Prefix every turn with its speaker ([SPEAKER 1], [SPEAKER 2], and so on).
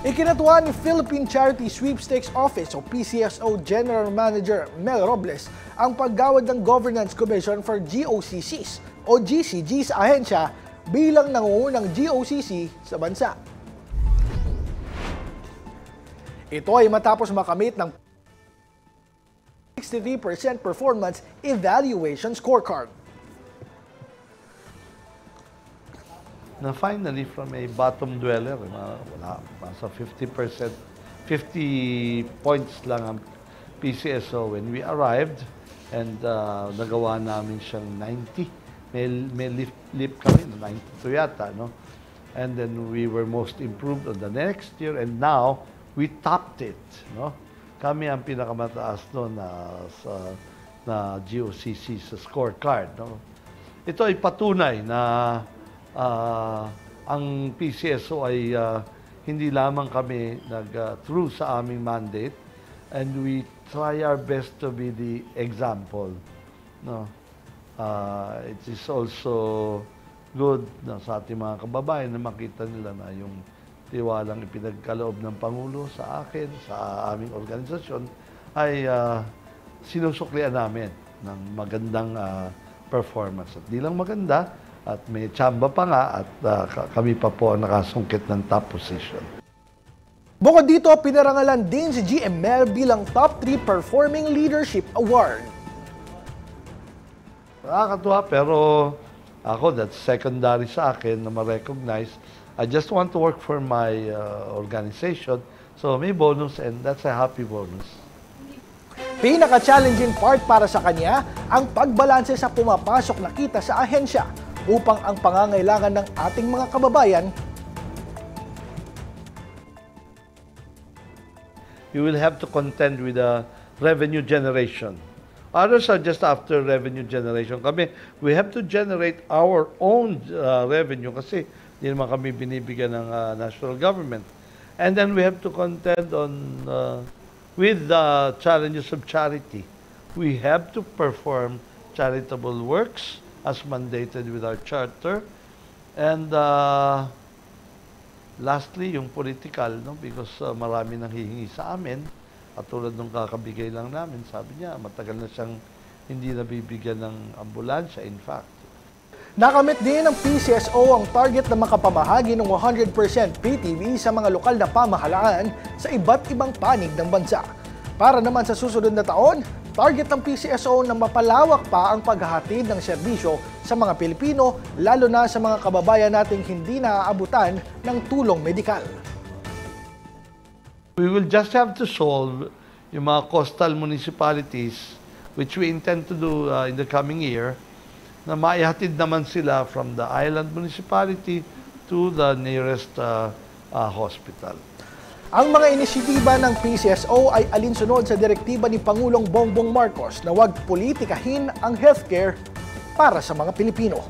[SPEAKER 1] Ikinatuwa ni Philippine Charity Sweepstakes Office o PCSO General Manager Mel Robles ang paggawad ng Governance Commission for GOCCs o GCG sa ahensya bilang nangungunang GOCC sa bansa. Ito ay matapos makamit ng 63% performance evaluation scorecard.
[SPEAKER 2] Na finally, from a bottom dweller, wala, nasa 50%, 50 points lang ang PCSO when we arrived, and nagawa namin siyang 90. May lift kami, 92 yata, no? And then we were most improved on the next year, and now we topped it, no? Kami ang pinakamataas doon na GOCC sa scorecard, no? Ito ay patunay na ang PCSO ay hindi lamang kami true sa aming mandate, and we try our best to be the example, no? It is also good na sa ating mga kababayan na makita nila na yung tiwalang ipinagkaloob ng Pangulo sa akin, sa aming organisasyon, ay sinusuklian namin ng magandang performance. At di lang maganda, at may tsamba pa nga, at kami pa po ang nakasungkit ng top position.
[SPEAKER 1] Bukod dito, pinarangalan din si GML bilang Top 3 Performing Leadership Award.
[SPEAKER 2] Nakakatuwa, pero ako, that's secondary sa akin na ma-recognize. I just want to work for my organization, so may bonus, and that's a happy bonus.
[SPEAKER 1] Pinaka-challenging part para sa kanya ang pagbalanse sa pumapasok na kita sa ahensya upang ang pangangailangan ng ating mga kababayan
[SPEAKER 2] you will have to contend with revenue generation. Others are just after revenue generation. Kami, we have to generate our own revenue kasi hindi naman kami binibigyan ng national government. And then we have to contend with the challenges of charity. We have to perform charitable works as mandated with our charter. And lastly, yung political, no? Because marami nang hihingi sa amin, at tulad nung kakabigay lang namin, sabi niya, matagal na siyang hindi nabibigyan ng ambulansya, in fact.
[SPEAKER 1] Nakamit din ng PCSO ang target na makapamahagi ng 100% PTV sa mga lokal na pamahalaan sa iba't ibang panig ng bansa. Para naman sa susunod na taon, target ng PCSO na mapalawak pa ang paghahatid ng serbisyo sa mga Pilipino, lalo na sa mga kababayan nating hindi naaabutan ng tulong medikal.
[SPEAKER 2] We will just have to solve yung mga coastal municipalities, which we intend to do in the coming year, na maihatid naman sila from the island municipality to the nearest hospital.
[SPEAKER 1] Ang mga inisyatiba ng PCSO ay alinsunod sa direktiba ni Pangulong Bongbong Marcos na huwag politikahin ang healthcare para sa mga Pilipino.